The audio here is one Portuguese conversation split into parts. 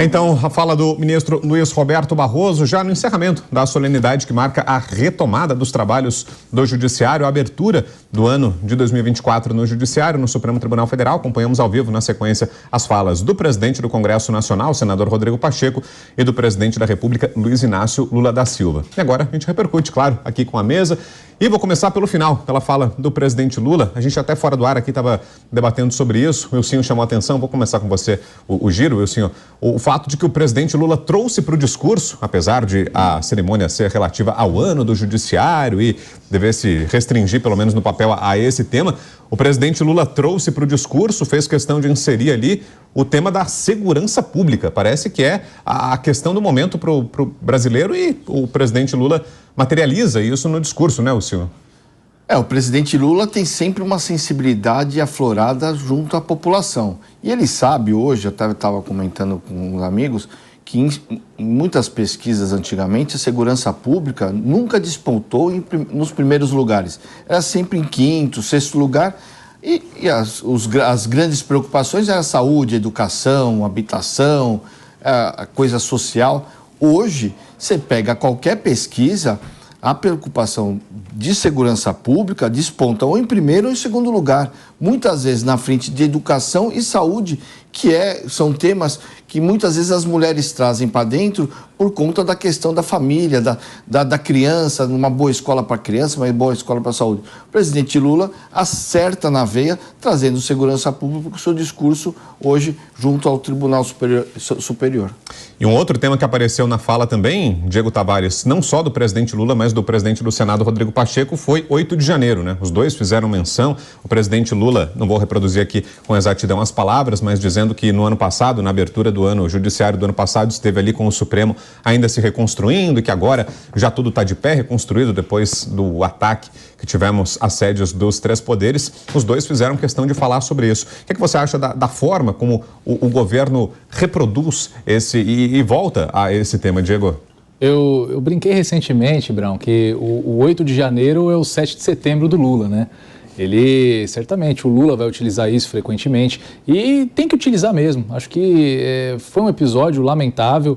Então, a fala do ministro Luiz Roberto Barroso, já no encerramento da solenidade que marca a retomada dos trabalhos do Judiciário, a abertura do ano de 2024 no Judiciário, no Supremo Tribunal Federal. Acompanhamos ao vivo, na sequência, as falas do presidente do Congresso Nacional, senador Rodrigo Pacheco, e do presidente da República, Luiz Inácio Lula da Silva. E agora a gente repercute, claro, aqui com a mesa. E vou começar pelo final, pela fala do presidente Lula. A gente até fora do ar aqui estava debatendo sobre isso. O Wilsinho chamou a atenção. Vou começar com você o giro, Wilsinho. O fato de que o presidente Lula trouxe para o discurso, apesar de a cerimônia ser relativa ao ano do Judiciário e dever se restringir, pelo menos no papel, a esse tema, o presidente Lula trouxe para o discurso, fez questão de inserir ali o tema da segurança pública. Parece que é a questão do momento para o brasileiro e o presidente Lula materializa isso no discurso, né, senhor? O presidente Lula tem sempre uma sensibilidade aflorada junto à população. E ele sabe hoje, eu estava comentando com os amigos, que em muitas pesquisas antigamente a segurança pública nunca despontou nos primeiros lugares. Era sempre em quinto, sexto lugar. E as grandes preocupações eram a saúde, a educação, a habitação, a coisa social. Hoje, você pega qualquer pesquisa, a preocupação de segurança pública desponta ou em primeiro ou em segundo lugar. Muitas vezes na frente de educação e saúde, que são temas que muitas vezes as mulheres trazem para dentro por conta da questão da família, da criança, uma boa escola para a criança, uma boa escola para a saúde. O presidente Lula acerta na veia, trazendo segurança pública com o seu discurso hoje junto ao Tribunal Superior. E um outro tema que apareceu na fala também, Diego Tavares, não só do presidente Lula, mas do presidente do Senado, Rodrigo Pacheco, foi 8 de janeiro, né? Os dois fizeram menção. O presidente Lula, não vou reproduzir aqui com exatidão as palavras, mas dizendo que no ano passado, na abertura do ano judiciário do ano passado, esteve ali com o Supremo ainda se reconstruindo e que agora já tudo está de pé, reconstruído depois do ataque que tivemos às sedes dos três poderes. Os dois fizeram questão de falar sobre isso. O que é que você acha da forma como o governo reproduz e volta a esse tema, Diego? Eu brinquei recentemente, Brão, que o 8 de janeiro é o 7 de setembro do Lula, né? Certamente, o Lula vai utilizar isso frequentemente e tem que utilizar mesmo. Acho que foi um episódio lamentável,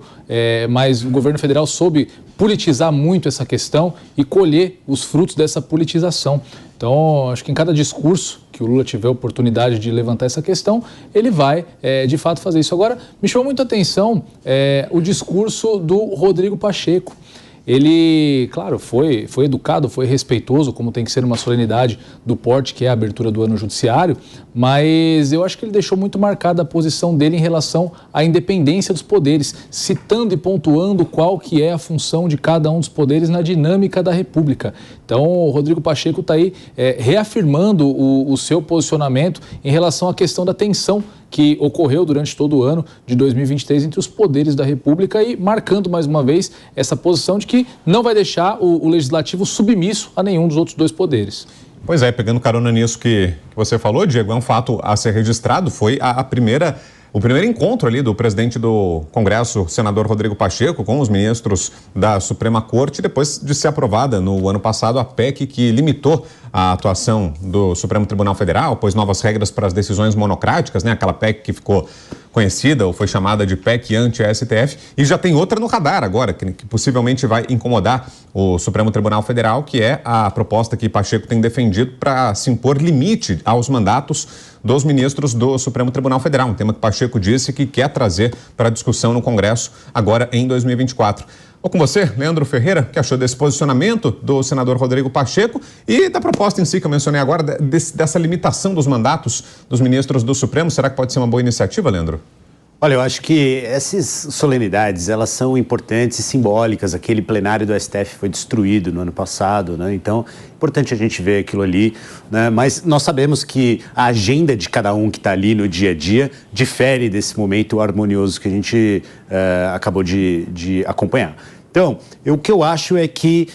mas o governo federal soube politizar muito essa questão e colher os frutos dessa politização. Então, acho que em cada discurso que o Lula tiver a oportunidade de levantar essa questão, ele vai, de fato, fazer isso. Agora, me chamou muito a atenção o discurso do Rodrigo Pacheco. Ele, claro, foi educado, foi respeitoso, como tem que ser uma solenidade do porte, que é a abertura do ano judiciário, mas eu acho que ele deixou muito marcada a posição dele em relação à independência dos poderes, citando e pontuando qual que é a função de cada um dos poderes na dinâmica da República. Então, o Rodrigo Pacheco está aí reafirmando o seu posicionamento em relação à questão da tensão que ocorreu durante todo o ano de 2023 entre os poderes da República e marcando mais uma vez essa posição de que não vai deixar o Legislativo submisso a nenhum dos outros dois poderes. Pois é, pegando carona nisso que você falou, Diego, é um fato a ser registrado, foi o primeiro encontro ali do presidente do Congresso, senador Rodrigo Pacheco, com os ministros da Suprema Corte, depois de ser aprovada no ano passado a PEC que limitou a atuação do Supremo Tribunal Federal, pôs novas regras para as decisões monocráticas, né? Aquela PEC que ficou conhecida ou foi chamada de PEC anti-STF, e já tem outra no radar agora, que possivelmente vai incomodar o Supremo Tribunal Federal, que é a proposta que Pacheco tem defendido para se impor limite aos mandatos dos ministros do Supremo Tribunal Federal, um tema que Pacheco disse que quer trazer para discussão no Congresso agora em 2024. Vou com você, Leandro Ferreira, que achou desse posicionamento do senador Rodrigo Pacheco e da proposta em si que eu mencionei agora, dessa limitação dos mandatos dos ministros do Supremo. Será que pode ser uma boa iniciativa, Leandro? Olha, eu acho que essas solenidades, elas são importantes e simbólicas. Aquele plenário do STF foi destruído no ano passado, né? Então, é importante a gente ver aquilo ali, né? Mas nós sabemos que a agenda de cada um que está ali no dia a dia difere desse momento harmonioso que a gente acabou de acompanhar. Então, o que eu acho é que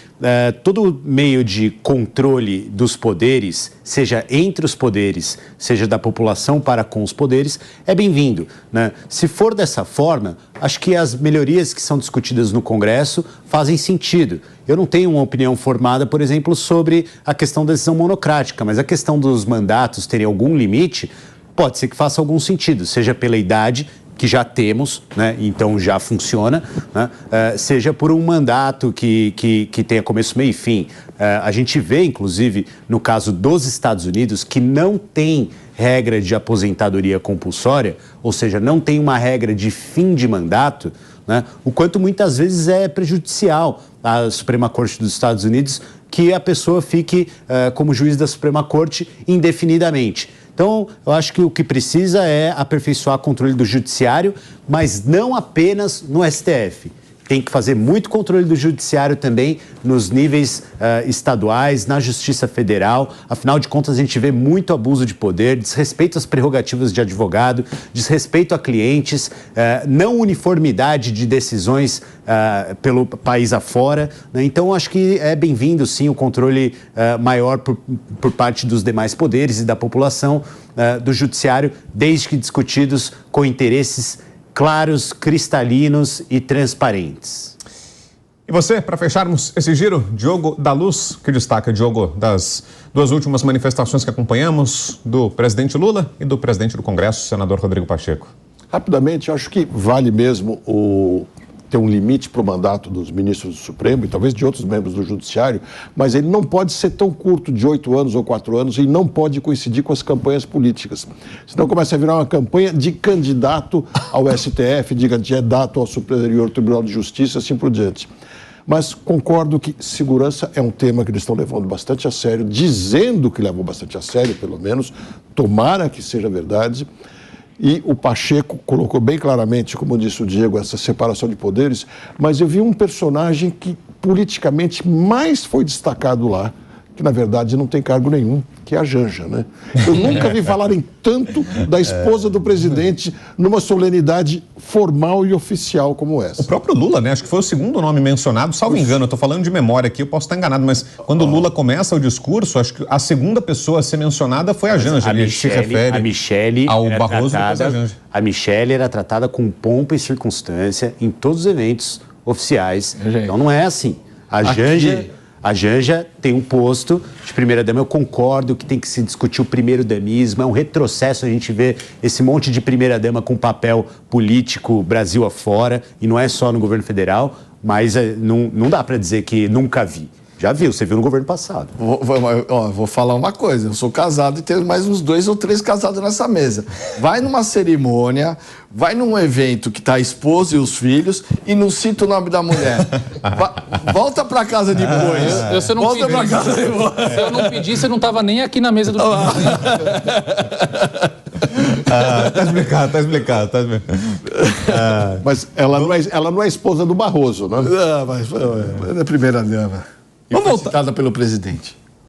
todo meio de controle dos poderes, seja entre os poderes, seja da população para com os poderes, é bem-vindo, né? Se for dessa forma, acho que as melhorias que são discutidas no Congresso fazem sentido. Eu não tenho uma opinião formada, por exemplo, sobre a questão da decisão monocrática, mas a questão dos mandatos terem algum limite, pode ser que faça algum sentido, seja pela idade que já temos, né? Então já funciona, né? Seja por um mandato que tenha começo, meio e fim. A gente vê, inclusive, no caso dos Estados Unidos, que não tem regra de aposentadoria compulsória, ou seja, não tem uma regra de fim de mandato, né? O quanto muitas vezes é prejudicial à Suprema Corte dos Estados Unidos que a pessoa fique como juiz da Suprema Corte indefinidamente. Então, eu acho que o que precisa é aperfeiçoar o controle do judiciário, mas não apenas no STF. Tem que fazer muito controle do judiciário também nos níveis estaduais, na Justiça Federal. Afinal de contas, a gente vê muito abuso de poder, desrespeito às prerrogativas de advogado, desrespeito a clientes, não uniformidade de decisões pelo país afora, né? Então, acho que é bem-vindo, sim, o controle maior por parte dos demais poderes e da população do judiciário, desde que discutidos com interesses claros, cristalinos e transparentes. E você, para fecharmos esse giro, Diogo da Luz, que destaca, Diogo, das duas últimas manifestações que acompanhamos, do presidente Lula e do presidente do Congresso, senador Rodrigo Pacheco? Rapidamente, eu acho que vale mesmo ter um limite para o mandato dos ministros do Supremo e talvez de outros membros do Judiciário, mas ele não pode ser tão curto, de 8 anos ou 4 anos, e não pode coincidir com as campanhas políticas. Senão começa a virar uma campanha de candidato ao STF, de candidato ao Superior Tribunal de Justiça, assim por diante. Mas concordo que segurança é um tema que eles estão levando bastante a sério, dizendo que levam bastante a sério, pelo menos, tomara que seja verdade. E o Pacheco colocou bem claramente, como disse o Diego, essa separação de poderes, mas eu vi um personagem que politicamente mais foi destacado lá, que na verdade não tem cargo nenhum, que é a Janja, né? Eu nunca vi falarem tanto da esposa do presidente numa solenidade formal e oficial como essa. O próprio Lula, né? Acho que foi o segundo nome mencionado, salvo engano, eu estou falando de memória aqui, eu posso estar enganado, mas quando o Lula começa o discurso, acho que a segunda pessoa a ser mencionada foi a Janja. Ele se refere ao Barroso e depois a Janja. A Michelle era tratada com pompa e circunstância em todos os eventos oficiais. Então não é assim. A Janja tem um posto de primeira-dama, eu concordo que tem que se discutir o primeiro-damismo, é um retrocesso a gente ver esse monte de primeira-dama com papel político Brasil afora, e não é só no governo federal, mas não dá para dizer que nunca vi. Já viu, você viu no governo passado. Vou falar uma coisa, eu sou casado e tenho mais uns 2 ou 3 casados nessa mesa. Vai numa cerimônia, vai num evento que tá a esposa e os filhos e não cita o nome da mulher. Volta pra casa depois. Se eu não pedi, você não tava nem aqui na mesa do Tá explicado. Mas ela não é esposa do Barroso, né? Mas é a primeira dama. E foi citada pelo presidente.